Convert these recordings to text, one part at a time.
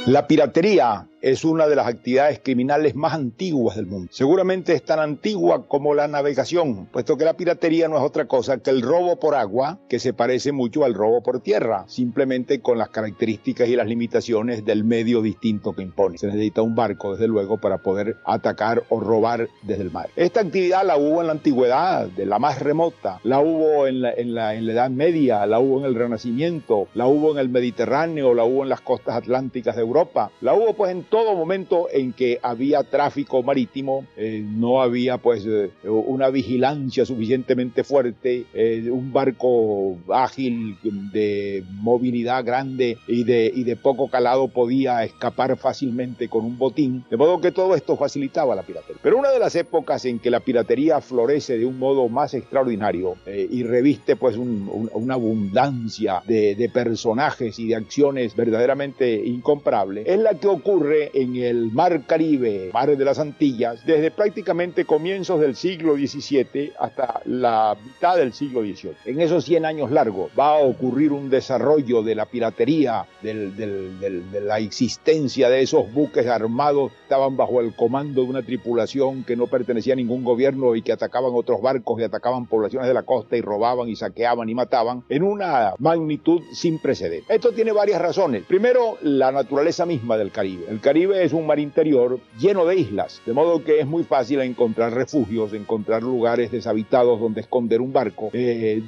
La piratería es una de las actividades criminales más antiguas del mundo. Seguramente es tan antigua como la navegación, puesto que la piratería no es otra cosa que el robo por agua, que se parece mucho al robo por tierra, simplemente con las características y las limitaciones del medio distinto que impone. Se necesita un barco, desde luego, para poder atacar o robar desde el mar. Esta actividad la hubo en la antigüedad, de la más remota, la hubo en la Edad Media, la hubo en el Renacimiento, la hubo en el Mediterráneo, la hubo en las costas atlánticas de Europa, la hubo pues en todo momento en que había tráfico marítimo, no había pues una vigilancia suficientemente fuerte, un barco ágil de movilidad grande y de poco calado podía escapar fácilmente con un botín, de modo que todo esto facilitaba la piratería. Pero una de las épocas en que la piratería florece de un modo más extraordinario y reviste pues una abundancia de personajes y de acciones verdaderamente incomparables, es la que ocurre en el Mar Caribe, mares de las Antillas, desde prácticamente comienzos del siglo XVII hasta la mitad del siglo XVIII. En esos 100 años largos va a ocurrir un desarrollo de la piratería, de la existencia de esos buques armados que estaban bajo el comando de una tripulación que no pertenecía a ningún gobierno y que atacaban otros barcos y atacaban poblaciones de la costa y robaban y saqueaban y mataban en una magnitud sin precedentes. Esto tiene varias razones. Primero, la naturaleza misma del Caribe. El Caribe es un mar interior lleno de islas, de modo que es muy fácil encontrar refugios, encontrar lugares deshabitados donde esconder un barco,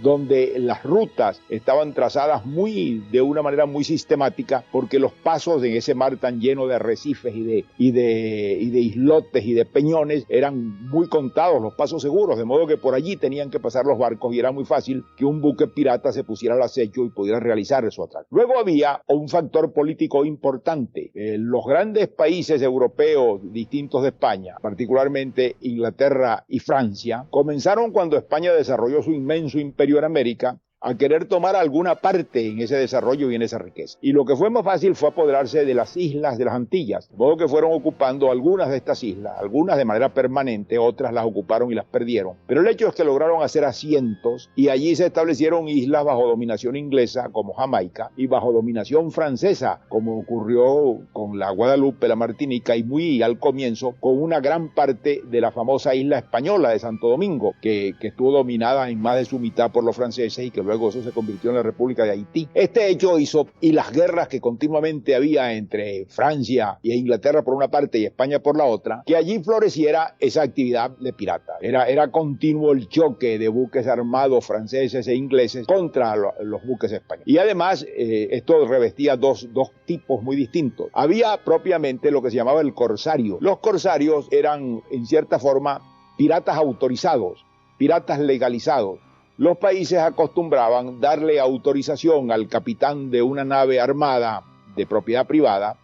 donde las rutas estaban trazadas de una manera muy sistemática, porque los pasos en ese mar tan lleno de arrecifes y de islotes y de peñones eran muy contados, los pasos seguros, de modo que por allí tenían que pasar los barcos y era muy fácil que un buque pirata se pusiera al acecho y pudiera realizar su atraco. Luego había un factor político importante. Los grandes países europeos distintos de España, particularmente Inglaterra y Francia, comenzaron cuando España desarrolló su inmenso imperio en América a querer tomar alguna parte en ese desarrollo y en esa riqueza. Y lo que fue más fácil fue apoderarse de las islas de las Antillas, de modo que fueron ocupando algunas de estas islas, algunas de manera permanente, otras las ocuparon y las perdieron. Pero el hecho es que lograron hacer asientos y allí se establecieron islas bajo dominación inglesa, como Jamaica, y bajo dominación francesa, como ocurrió con la Guadalupe, la Martinica, y muy al comienzo con una gran parte de la famosa isla española de Santo Domingo, que estuvo dominada en más de su mitad por los franceses y que luego eso se convirtió en la República de Haití. Este hecho hizo, y las guerras que continuamente había entre Francia e Inglaterra por una parte y España por la otra, que allí floreciera esa actividad de pirata. Era continuo el choque de buques armados franceses e ingleses contra los buques españoles. Y además, esto revestía dos tipos muy distintos. Había propiamente lo que se llamaba el corsario. Los corsarios eran, en cierta forma, piratas autorizados, piratas legalizados. Los países acostumbraban darle autorización al capitán de una nave armada de propiedad privada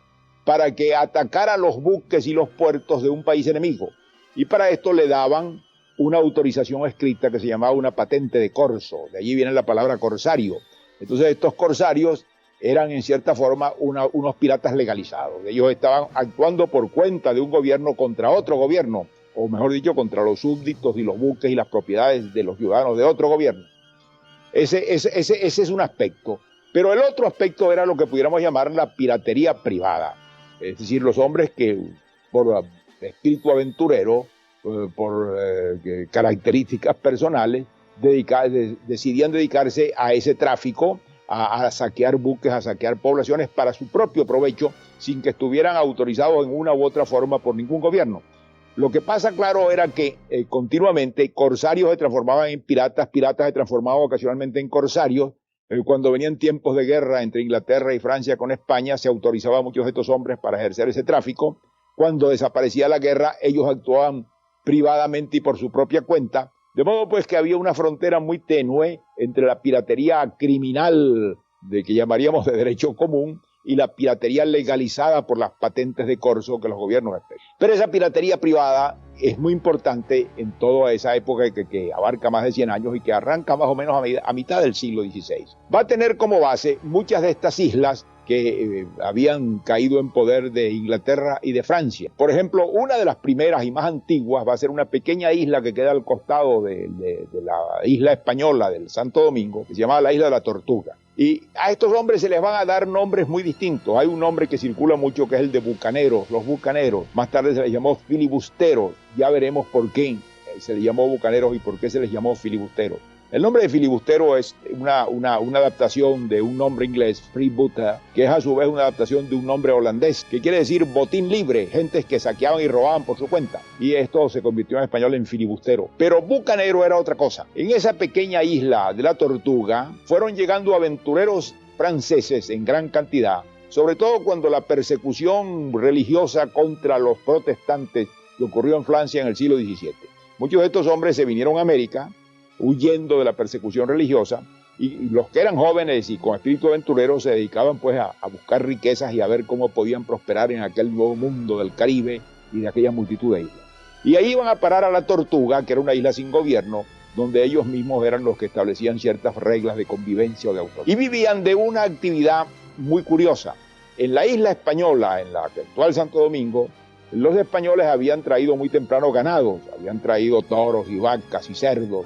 para que atacara los buques y los puertos de un país enemigo. Y para esto le daban una autorización escrita que se llamaba una patente de corso. De allí viene la palabra corsario. Entonces estos corsarios eran en cierta forma unos piratas legalizados. Ellos estaban actuando por cuenta de un gobierno contra otro gobierno, o mejor dicho, contra los súbditos y los buques y las propiedades de los ciudadanos de otro gobierno. Ese es un aspecto. Pero el otro aspecto era lo que pudiéramos llamar la piratería privada. Es decir, los hombres que por espíritu aventurero, por características personales, decidían dedicarse a ese tráfico, a saquear buques, a saquear poblaciones para su propio provecho, sin que estuvieran autorizados en una u otra forma por ningún gobierno. Lo que pasa, claro, era que continuamente corsarios se transformaban en piratas, piratas se transformaban ocasionalmente en corsarios. Cuando venían tiempos de guerra entre Inglaterra y Francia con España, se autorizaba a muchos de estos hombres para ejercer ese tráfico. Cuando desaparecía la guerra, ellos actuaban privadamente y por su propia cuenta. De modo pues que había una frontera muy tenue entre la piratería criminal, de que llamaríamos de derecho común, y la piratería legalizada por las patentes de corso que los gobiernos esperan. Pero esa piratería privada es muy importante en toda esa época que abarca más de 100 años y que arranca más o menos a mitad del siglo XVI. Va a tener como base muchas de estas islas que habían caído en poder de Inglaterra y de Francia. Por ejemplo, una de las primeras y más antiguas va a ser una pequeña isla que queda al costado de la isla española del Santo Domingo, que se llamaba la Isla de la Tortuga. Y a estos hombres se les van a dar nombres muy distintos. Hay un nombre que circula mucho que es el de bucaneros, los bucaneros. Más tarde se les llamó filibusteros. Ya veremos por qué se les llamó bucaneros y por qué se les llamó filibusteros. El nombre de filibustero es una adaptación de un nombre inglés, freebooter, que es a su vez una adaptación de un nombre holandés, que quiere decir botín libre, gentes que saqueaban y robaban por su cuenta. Y esto se convirtió en español en filibustero. Pero bucanero era otra cosa. En esa pequeña isla de la Tortuga fueron llegando aventureros franceses en gran cantidad, sobre todo cuando la persecución religiosa contra los protestantes que ocurrió en Francia en el siglo XVII. Muchos de estos hombres se vinieron a América, huyendo de la persecución religiosa, y los que eran jóvenes y con espíritu aventurero se dedicaban pues a buscar riquezas y a ver cómo podían prosperar en aquel nuevo mundo del Caribe y de aquella multitud de islas. Y ahí iban a parar a la Tortuga, que era una isla sin gobierno, donde ellos mismos eran los que establecían ciertas reglas de convivencia o de autoridad. Y vivían de una actividad muy curiosa. En la isla española, en la actual Santo Domingo, los españoles habían traído muy temprano ganados, habían traído toros y vacas y cerdos,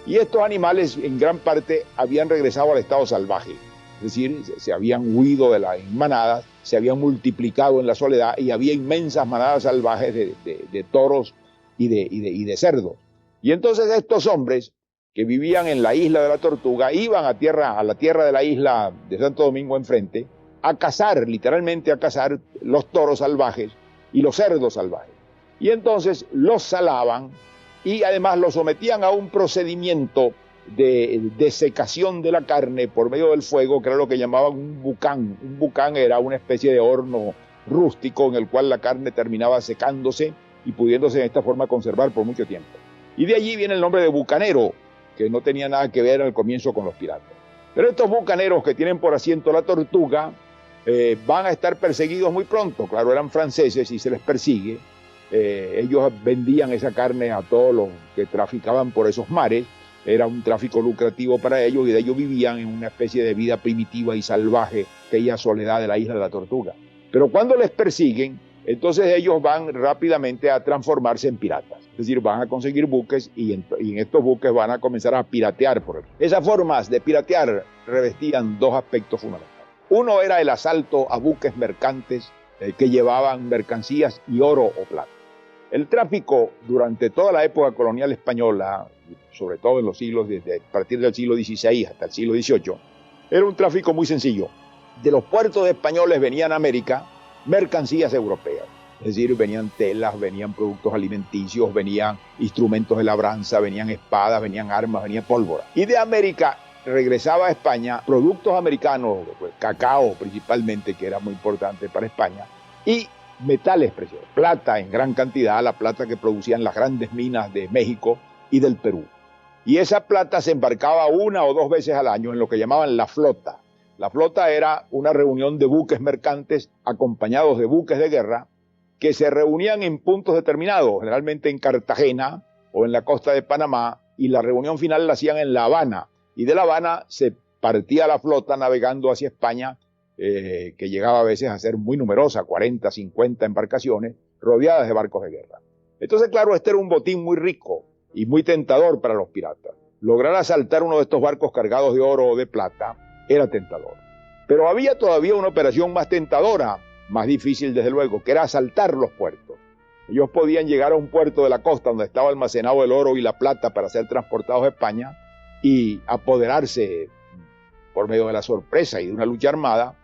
y estos animales en gran parte habían regresado al estado salvaje, es decir, se habían huido de las manadas, se habían multiplicado en la soledad y había inmensas manadas salvajes de toros y de cerdos. Y entonces estos hombres que vivían en la isla de la Tortuga iban a la tierra de la isla de Santo Domingo enfrente a cazar, literalmente a cazar los toros salvajes y los cerdos salvajes. Y entonces los salaban y además los sometían a un procedimiento de desecación de la carne por medio del fuego, que era lo que llamaban un bucán. Un bucán era una especie de horno rústico en el cual la carne terminaba secándose y pudiéndose en esta forma conservar por mucho tiempo. Y de allí viene el nombre de bucanero, que no tenía nada que ver al comienzo con los piratas. Pero estos bucaneros que tienen por asiento la Tortuga van a estar perseguidos muy pronto. Claro, eran franceses y se les persigue. Ellos vendían esa carne a todos los que traficaban por esos mares. Era un tráfico lucrativo para ellos y de ellos vivían en una especie de vida primitiva y salvaje, aquella soledad de la isla de la Tortuga. Pero cuando les persiguen, entonces ellos van rápidamente a transformarse en piratas. Es decir, van a conseguir buques y en estos buques van a comenzar a piratear por él. Esas formas de piratear revestían dos aspectos fundamentales. Uno era el asalto a buques mercantes que llevaban mercancías y oro o plata. El tráfico durante toda la época colonial española, sobre todo en los siglos, desde a partir del siglo XVI hasta el siglo XVIII, era un tráfico muy sencillo. De los puertos españoles venían a América mercancías europeas. Es decir, venían telas, venían productos alimenticios, venían instrumentos de labranza, venían espadas, venían armas, venía pólvora. Y de América regresaba a España productos americanos, pues, cacao principalmente, que era muy importante para España, y metales preciosos, plata en gran cantidad, la plata que producían las grandes minas de México y del Perú. Y esa plata se embarcaba una o dos veces al año en lo que llamaban la flota. La flota era una reunión de buques mercantes acompañados de buques de guerra que se reunían en puntos determinados, generalmente en Cartagena o en la costa de Panamá, y la reunión final la hacían en La Habana. Y de La Habana se partía la flota navegando hacia España, que llegaba a veces a ser muy numerosa, 40, 50 embarcaciones, rodeadas de barcos de guerra. Entonces, claro, este era un botín muy rico y muy tentador para los piratas. Lograr asaltar uno de estos barcos cargados de oro o de plata era tentador. Pero había todavía una operación más tentadora, más difícil desde luego, que era asaltar los puertos. Ellos podían llegar a un puerto de la costa donde estaba almacenado el oro y la plata para ser transportados a España y apoderarse por medio de la sorpresa y de una lucha armada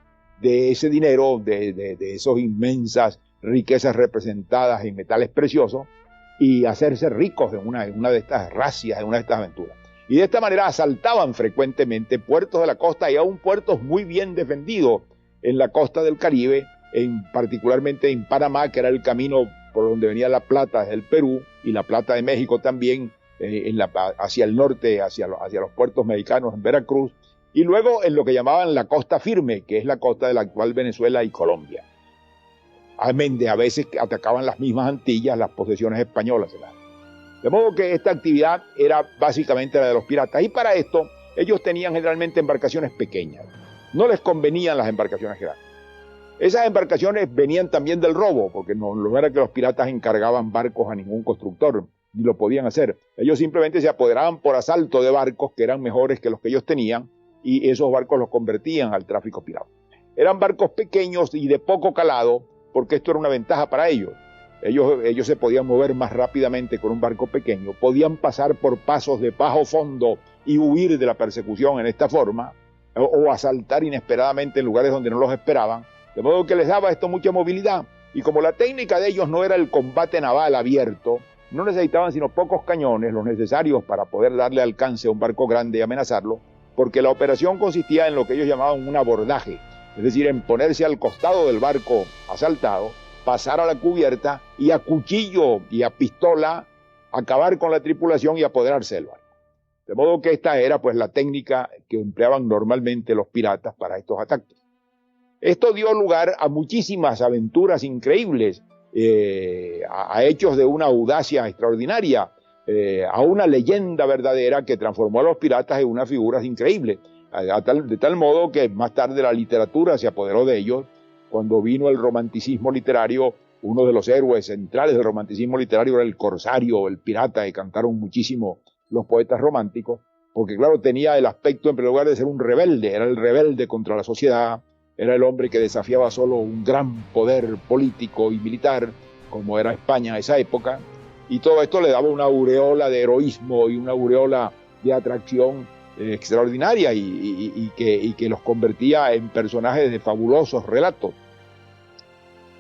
de ese dinero, de esas inmensas riquezas representadas en metales preciosos y hacerse ricos en una de estas razias, en una de estas aventuras. Y de esta manera asaltaban frecuentemente puertos de la costa y aún puertos muy bien defendidos en la costa del Caribe, particularmente en Panamá, que era el camino por donde venía la plata desde el Perú y la plata de México también, hacia el norte, hacia los puertos mexicanos en Veracruz, y luego en lo que llamaban la costa firme, que es la costa de la actual Venezuela y Colombia. Amén de a veces atacaban las mismas Antillas, las posesiones españolas. De modo que esta actividad era básicamente la de los piratas, y para esto ellos tenían generalmente embarcaciones pequeñas. No les convenían las embarcaciones grandes. Esas embarcaciones venían también del robo, porque no era que los piratas encargaban barcos a ningún constructor, ni lo podían hacer. Ellos simplemente se apoderaban por asalto de barcos que eran mejores que los que ellos tenían y esos barcos los convertían al tráfico pirata. Eran barcos pequeños y de poco calado, porque esto era una ventaja para ellos. Ellos se podían mover más rápidamente con un barco pequeño, podían pasar por pasos de bajo fondo y huir de la persecución en esta forma, o asaltar inesperadamente en lugares donde no los esperaban, de modo que les daba esto mucha movilidad. Y como la técnica de ellos no era el combate naval abierto, no necesitaban sino pocos cañones, los necesarios para poder darle alcance a un barco grande y amenazarlo, porque la operación consistía en lo que ellos llamaban un abordaje, es decir, en ponerse al costado del barco asaltado, pasar a la cubierta y a cuchillo y a pistola acabar con la tripulación y apoderarse del barco. De modo que esta era pues la técnica que empleaban normalmente los piratas para estos ataques. Esto dio lugar a muchísimas aventuras increíbles, a hechos de una audacia extraordinaria, a una leyenda verdadera que transformó a los piratas en unas figuras increíbles, de tal modo que más tarde la literatura se apoderó de ellos. Cuando vino el romanticismo literario, uno de los héroes centrales del romanticismo literario era el corsario, el pirata, que cantaron muchísimo los poetas románticos, porque claro, tenía el aspecto en primer lugar de ser un rebelde, era el rebelde contra la sociedad, era el hombre que desafiaba solo un gran poder político y militar, como era España en esa época, y todo esto le daba una aureola de heroísmo y una aureola de atracción extraordinaria y que los convertía en personajes de fabulosos relatos.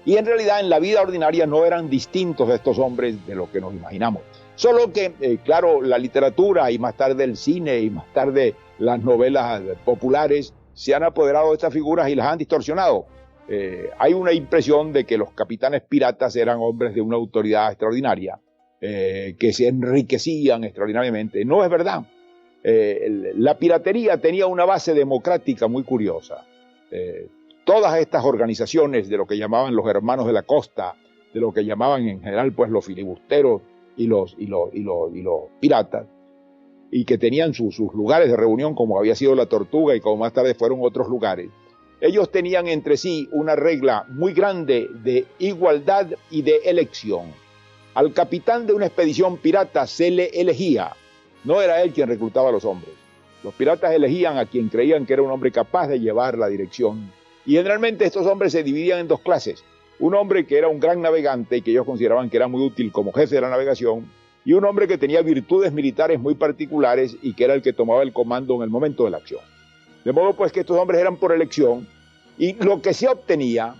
Y en realidad en la vida ordinaria no eran distintos de estos hombres de lo que nos imaginamos. Solo que, claro, la literatura y más tarde el cine y más tarde las novelas populares se han apoderado de estas figuras y las han distorsionado. Hay una impresión de que los capitanes piratas eran hombres de una autoridad extraordinaria, que se enriquecían extraordinariamente. No es verdad. La piratería tenía una base democrática muy curiosa. Todas estas organizaciones de lo que llamaban los hermanos de la costa, de lo que llamaban en general pues los filibusteros y los piratas, y que tenían sus lugares de reunión, como había sido la Tortuga y como más tarde fueron otros lugares, ellos tenían entre sí una regla muy grande de igualdad y de elección. Al capitán de una expedición pirata se le elegía, no era él quien reclutaba a los hombres. Los piratas elegían a quien creían que era un hombre capaz de llevar la dirección. Y generalmente estos hombres se dividían en dos clases. Un hombre que era un gran navegante y que ellos consideraban que era muy útil como jefe de la navegación, y un hombre que tenía virtudes militares muy particulares y que era el que tomaba el comando en el momento de la acción. De modo pues que estos hombres eran por elección y lo que se obtenía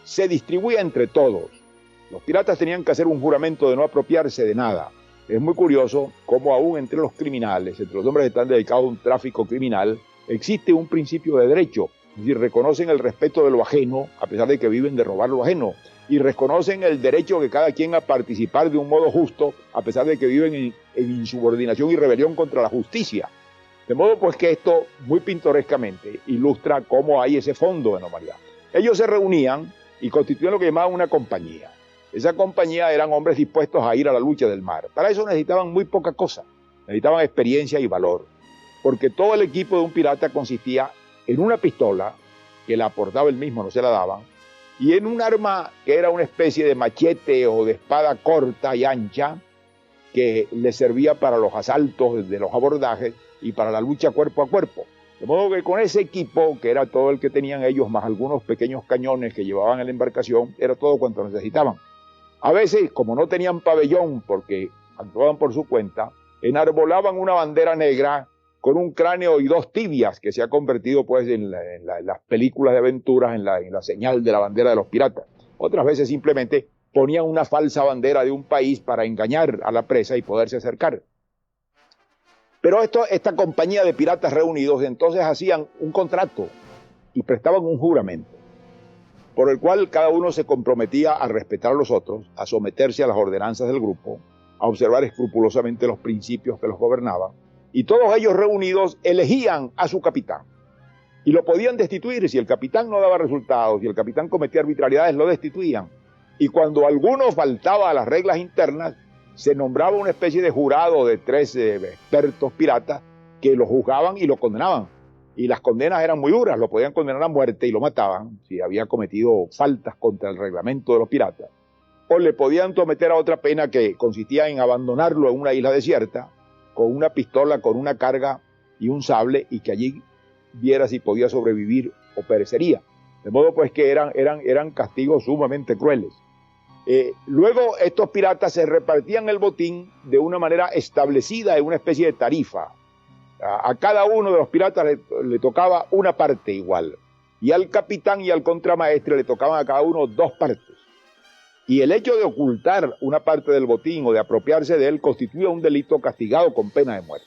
se distribuía entre todos. Los piratas tenían que hacer un juramento de no apropiarse de nada. Es muy curioso cómo aún entre los criminales, entre los hombres que están dedicados a un tráfico criminal, existe un principio de derecho. Es decir, reconocen el respeto de lo ajeno, a pesar de que viven de robar lo ajeno, y reconocen el derecho de cada quien a participar de un modo justo, a pesar de que viven en insubordinación y rebelión contra la justicia. De modo pues que esto muy pintorescamente ilustra cómo hay ese fondo de normalidad. Ellos se reunían y constituían lo que llamaban una compañía. Esa compañía eran hombres dispuestos a ir a la lucha del mar. Para eso necesitaban muy poca cosa, necesitaban experiencia y valor, porque todo el equipo de un pirata consistía en una pistola, que la aportaba él mismo, no se la daban, y en un arma que era una especie de machete o de espada corta y ancha, que le servía para los asaltos de los abordajes y para la lucha cuerpo a cuerpo. De modo que con ese equipo, que era todo el que tenían ellos, más algunos pequeños cañones que llevaban en la embarcación, era todo cuanto necesitaban. A veces, como no tenían pabellón porque actuaban por su cuenta, enarbolaban una bandera negra con un cráneo y dos tibias, que se ha convertido pues en las películas de aventuras en la señal de la bandera de los piratas. Otras veces simplemente ponían una falsa bandera de un país para engañar a la presa y poderse acercar. Pero esta compañía de piratas reunidos entonces hacían un contrato y prestaban un juramento, por el cual cada uno se comprometía a respetar a los otros, a someterse a las ordenanzas del grupo, a observar escrupulosamente los principios que los gobernaban, y todos ellos reunidos elegían a su capitán. Y lo podían destituir si el capitán no daba resultados, si el capitán cometía arbitrariedades, lo destituían. Y cuando alguno faltaba a las reglas internas, se nombraba una especie de jurado de 3 expertos piratas que lo juzgaban y lo condenaban. Y las condenas eran muy duras, lo podían condenar a muerte y lo mataban si había cometido faltas contra el reglamento de los piratas. O le podían someter a otra pena que consistía en abandonarlo en una isla desierta, con una pistola, con una carga y un sable, y que allí viera si podía sobrevivir o perecería. De modo pues que eran castigos sumamente crueles. Luego estos piratas se repartían el botín de una manera establecida en una especie de tarifa. A cada uno de los piratas le tocaba una parte igual. Y al capitán y al contramaestre le tocaban a cada uno 2 partes. Y el hecho de ocultar una parte del botín o de apropiarse de él constituía un delito castigado con pena de muerte.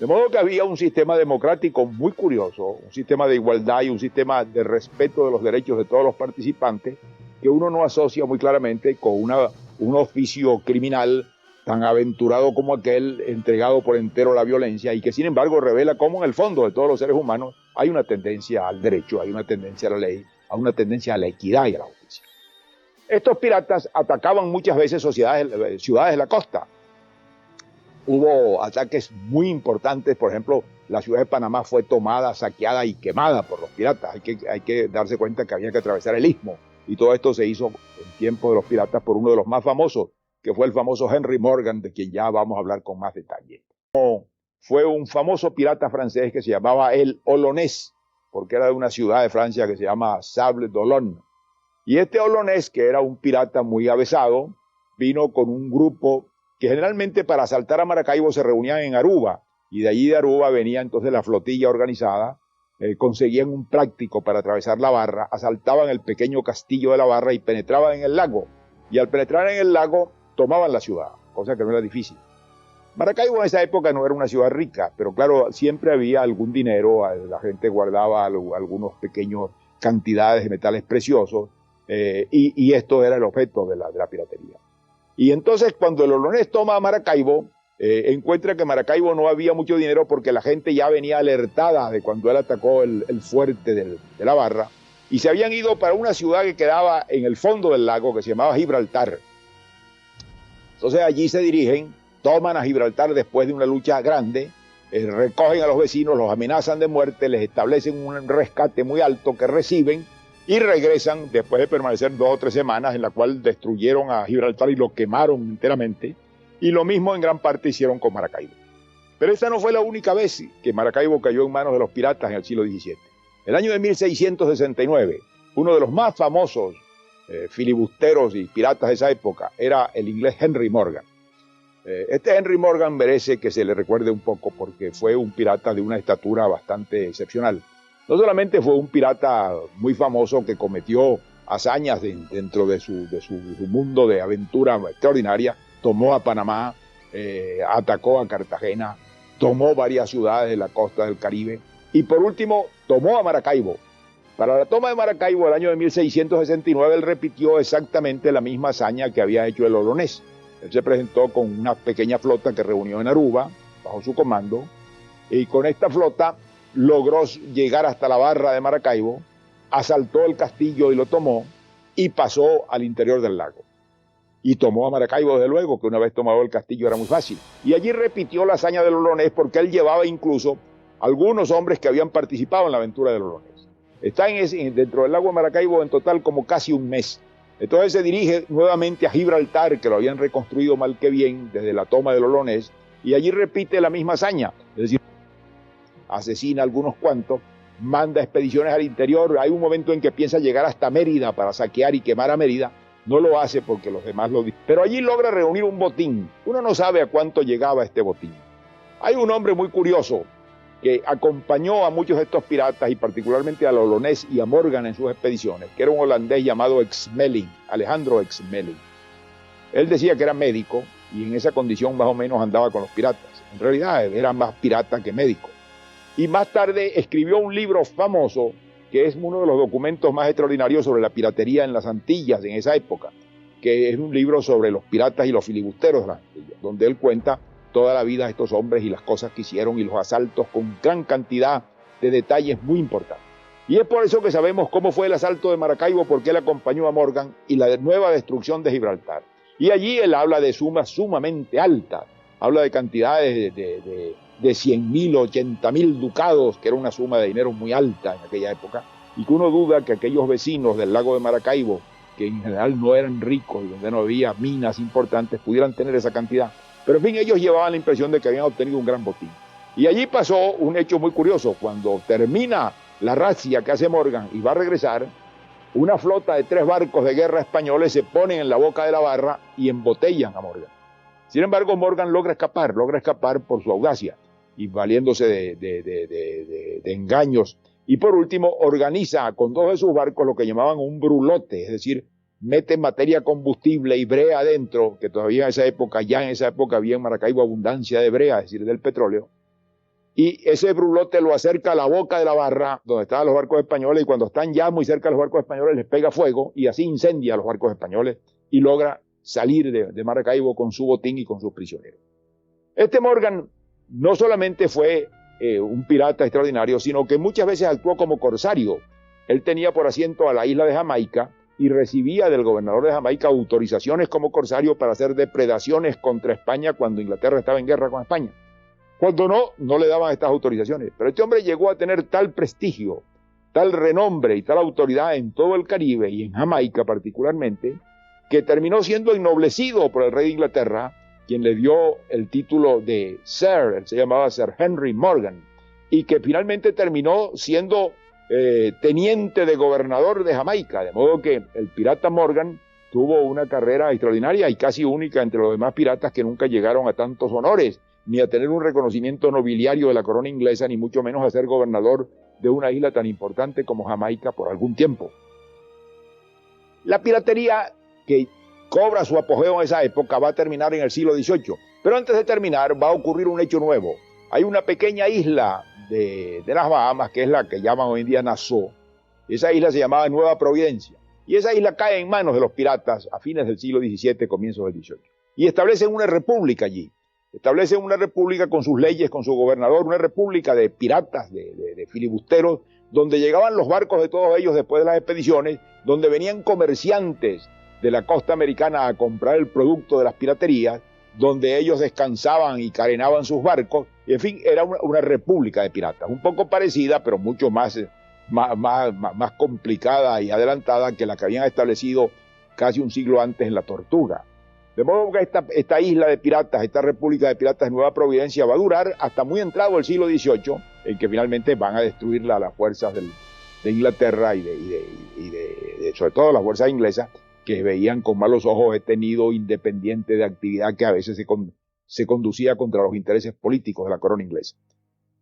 De modo que había un sistema democrático muy curioso, un sistema de igualdad y un sistema de respeto de los derechos de todos los participantes, que uno no asocia muy claramente con un oficio criminal tan aventurado como aquel, entregado por entero a la violencia, y que sin embargo revela cómo en el fondo de todos los seres humanos hay una tendencia al derecho, hay una tendencia a la ley, hay una tendencia a la equidad y a la justicia. Estos piratas atacaban muchas veces ciudades de la costa. Hubo ataques muy importantes, por ejemplo, la ciudad de Panamá fue tomada, saqueada y quemada por los piratas. Hay que darse cuenta que había que atravesar el istmo, y todo esto se hizo en tiempo de los piratas por uno de los más famosos, que fue el famoso Henry Morgan, de quien ya vamos a hablar con más detalle. Fue un famoso pirata francés que se llamaba el Olonés, porque era de una ciudad de Francia que se llama Sable d'Olonne. Y este Olonés, que era un pirata muy avesado, vino con un grupo que generalmente para asaltar a Maracaibo se reunían en Aruba, y de allí de Aruba venía entonces la flotilla organizada, conseguían un práctico para atravesar la barra, asaltaban el pequeño castillo de la barra y penetraban en el lago. Y al penetrar en el lago, tomaban la ciudad, cosa que no era difícil. Maracaibo en esa época no era una ciudad rica, pero claro, siempre había algún dinero, la gente guardaba algunos pequeños cantidades de metales preciosos, y esto era el objeto de la piratería. Y entonces cuando el Olonés toma a Maracaibo, encuentra que en Maracaibo no había mucho dinero porque la gente ya venía alertada de cuando él atacó el fuerte de la barra, y se habían ido para una ciudad que quedaba en el fondo del lago que se llamaba Gibraltar. Entonces allí se dirigen, toman a Gibraltar después de una lucha grande, recogen a los vecinos, los amenazan de muerte, les establecen un rescate muy alto que reciben y regresan después de permanecer 2 o 3 semanas, en la cual destruyeron a Gibraltar y lo quemaron enteramente, y lo mismo en gran parte hicieron con Maracaibo. Pero esta no fue la única vez que Maracaibo cayó en manos de los piratas en el siglo XVII. El año de 1669, uno de los más famosos filibusteros y piratas de esa época era el inglés Henry Morgan. Este Henry Morgan merece que se le recuerde un poco porque fue un pirata de una estatura bastante excepcional. No solamente fue un pirata muy famoso que cometió hazañas dentro de su mundo de aventura extraordinaria, tomó a Panamá, atacó a Cartagena, tomó varias ciudades de la costa del Caribe y por último tomó a Maracaibo. Para la toma de Maracaibo el año de 1669 él repitió exactamente la misma hazaña que había hecho el Olonés. Él se presentó con una pequeña flota que reunió en Aruba bajo su comando, y con esta flota logró llegar hasta la barra de Maracaibo, asaltó el castillo y lo tomó, y pasó al interior del lago. Y tomó a Maracaibo, desde luego, que una vez tomado el castillo era muy fácil. Y allí repitió la hazaña del Olonés porque él llevaba incluso algunos hombres que habían participado en la aventura del Olonés. Está dentro del lago de Maracaibo en total como casi un mes. Entonces se dirige nuevamente a Gibraltar, que lo habían reconstruido mal que bien desde la toma del Olonés, y allí repite la misma hazaña. Es decir, asesina a algunos cuantos, manda expediciones al interior. Hay un momento en que piensa llegar hasta Mérida para saquear y quemar a Mérida. No lo hace porque los demás lo dicen. Pero allí logra reunir un botín. Uno no sabe a cuánto llegaba este botín. Hay un hombre muy curioso que acompañó a muchos de estos piratas y particularmente al Olonés y a Morgan en sus expediciones, que era un holandés llamado Exmelling, Alejandro Exmelling. Él decía que era médico y en esa condición más o menos andaba con los piratas. En realidad era más pirata que médico. Y más tarde escribió un libro famoso que es uno de los documentos más extraordinarios sobre la piratería en las Antillas en esa época, que es un libro sobre los piratas y los filibusteros de las Antillas, donde él cuenta toda la vida de estos hombres y las cosas que hicieron y los asaltos con gran cantidad de detalles muy importantes. Y es por eso que sabemos cómo fue el asalto de Maracaibo, porque él acompañó a Morgan, y la nueva destrucción de Gibraltar. Y allí él habla de sumas sumamente altas, habla de cantidades de 100.000, 80.000 ducados, que era una suma de dinero muy alta en aquella época, y que uno duda que aquellos vecinos del lago de Maracaibo, que en general no eran ricos y donde no había minas importantes, pudieran tener esa cantidad. Pero en fin, ellos llevaban la impresión de que habían obtenido un gran botín. Y allí pasó un hecho muy curioso. Cuando termina la razzia que hace Morgan y va a regresar, una flota de 3 barcos de guerra españoles se ponen en la boca de la barra y embotellan a Morgan. Sin embargo, Morgan logra escapar por su audacia y valiéndose de engaños. Y por último, organiza con 2 de sus barcos lo que llamaban un brulote, es decir, mete materia combustible y brea adentro, que todavía en esa época había en Maracaibo abundancia de brea, es decir, del petróleo. Y ese brulote lo acerca a la boca de la barra donde estaban los barcos españoles, y cuando están ya muy cerca de los barcos españoles les pega fuego y así incendia a los barcos españoles y logra salir de Maracaibo con su botín y con sus prisioneros. Este Morgan no solamente fue un pirata extraordinario, sino que muchas veces actuó como corsario. Él tenía por asiento a la isla de Jamaica y recibía del gobernador de Jamaica autorizaciones como corsario para hacer depredaciones contra España cuando Inglaterra estaba en guerra con España. Cuando no le daban estas autorizaciones. Pero este hombre llegó a tener tal prestigio, tal renombre y tal autoridad en todo el Caribe y en Jamaica particularmente, que terminó siendo ennoblecido por el rey de Inglaterra, quien le dio el título de Sir. Él se llamaba Sir Henry Morgan, y que finalmente terminó siendo teniente de gobernador de Jamaica, de modo que el pirata Morgan tuvo una carrera extraordinaria y casi única entre los demás piratas que nunca llegaron a tantos honores, ni a tener un reconocimiento nobiliario de la corona inglesa, ni mucho menos a ser gobernador de una isla tan importante como Jamaica por algún tiempo. La piratería que cobra su apogeo en esa época va a terminar en el siglo XVIII, pero antes de terminar va a ocurrir un hecho nuevo. Hay una pequeña isla de las Bahamas, que es la que llaman hoy en día Nassau. Esa isla se llamaba Nueva Providencia, y esa isla cae en manos de los piratas a fines del siglo XVII, comienzos del XVIII, y establecen una república allí. Establecen una república con sus leyes, con su gobernador, una república de piratas, de filibusteros, donde llegaban los barcos de todos ellos después de las expediciones, donde venían comerciantes de la costa americana a comprar el producto de las piraterías, donde ellos descansaban y carenaban sus barcos, y en fin, era una república de piratas, un poco parecida, pero mucho más complicada y adelantada que la que habían establecido casi un siglo antes en la Tortuga. De modo que esta isla de piratas, esta república de piratas de Nueva Providencia va a durar hasta muy entrado el siglo XVIII, en que finalmente van a destruirla las fuerzas de Inglaterra y sobre todo las fuerzas inglesas, que veían con malos ojos este nido independiente de actividad que a veces se conducía contra los intereses políticos de la corona inglesa.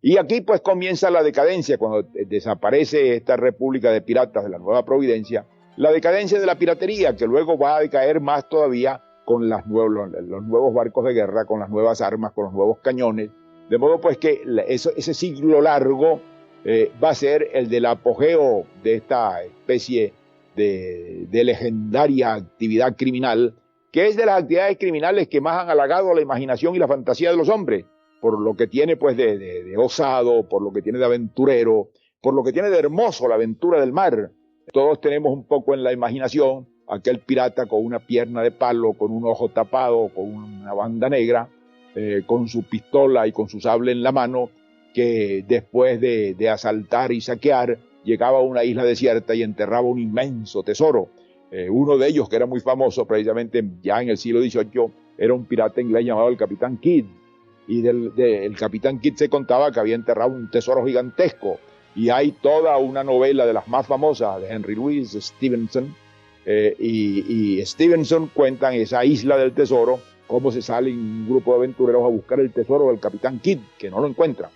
Y aquí pues comienza la decadencia, cuando desaparece esta república de piratas de la Nueva Providencia, la decadencia de la piratería, que luego va a decaer más todavía con los nuevos barcos de guerra, con las nuevas armas, con los nuevos cañones, de modo pues que ese siglo largo va a ser el del apogeo de esta especie de legendaria actividad criminal, que es de las actividades criminales que más han halagado la imaginación y la fantasía de los hombres, por lo que tiene pues de osado, por lo que tiene de aventurero, por lo que tiene de hermoso la aventura del mar. Todos tenemos un poco en la imaginación aquel pirata con una pierna de palo, con un ojo tapado, con una banda negra, con su pistola y con su sable en la mano, que después de asaltar y saquear, llegaba a una isla desierta y enterraba un inmenso tesoro. Uno de ellos, que era muy famoso precisamente ya en el siglo XVIII, era un pirata inglés llamado el Capitán Kidd. Y del Capitán Kidd se contaba que había enterrado un tesoro gigantesco. Y hay toda una novela de las más famosas de Henry Louis Stevenson. Y Stevenson cuenta en esa isla del tesoro cómo se salen un grupo de aventureros a buscar el tesoro del Capitán Kidd, que no lo encuentran.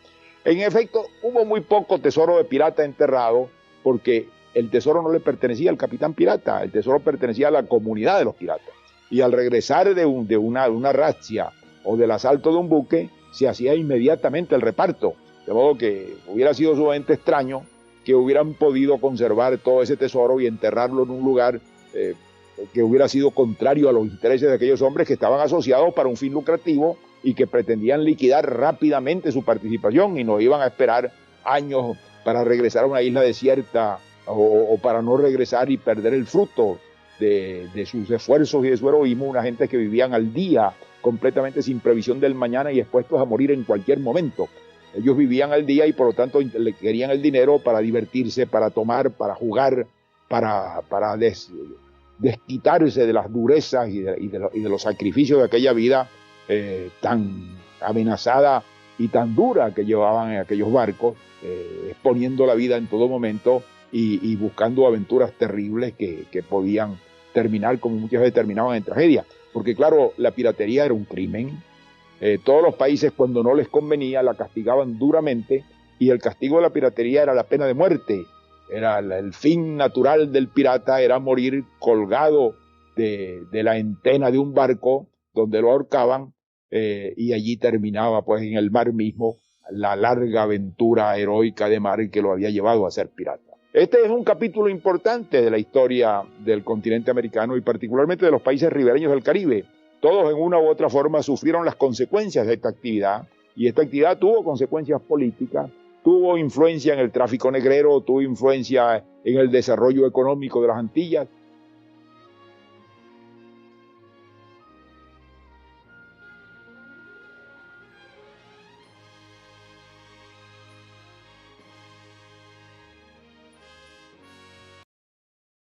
En efecto, hubo muy poco tesoro de pirata enterrado, porque el tesoro no le pertenecía al capitán pirata, el tesoro pertenecía a la comunidad de los piratas. Y al regresar de una razzia o del asalto de un buque, se hacía inmediatamente el reparto. De modo que hubiera sido sumamente extraño que hubieran podido conservar todo ese tesoro y enterrarlo en un lugar que hubiera sido contrario a los intereses de aquellos hombres que estaban asociados para un fin lucrativo y que pretendían liquidar rápidamente su participación y no iban a esperar años para regresar a una isla desierta o para no regresar y perder el fruto de sus esfuerzos y de su heroísmo, una gente que vivían al día, completamente sin previsión del mañana y expuestos a morir en cualquier momento. Ellos vivían al día y por lo tanto le querían el dinero para divertirse, para tomar, para jugar, para desquitarse de las durezas y de los sacrificios de aquella vida tan amenazada y tan dura que llevaban en aquellos barcos, exponiendo la vida en todo momento y buscando aventuras terribles que podían terminar, como muchas veces terminaban en tragedia. Porque claro, la piratería era un crimen. Todos los países, cuando no les convenía, la castigaban duramente, y el castigo de la piratería era la pena de muerte. Era el fin natural del pirata, era morir colgado de la entena de un barco donde lo ahorcaban, y allí terminaba pues en el mar mismo la larga aventura heroica de mar que lo había llevado a ser pirata. Este es un capítulo importante de la historia del continente americano y particularmente de los países ribereños del Caribe. Todos en una u otra forma sufrieron las consecuencias de esta actividad, y esta actividad tuvo consecuencias políticas, tuvo influencia en el tráfico negrero, tuvo influencia en el desarrollo económico de las Antillas,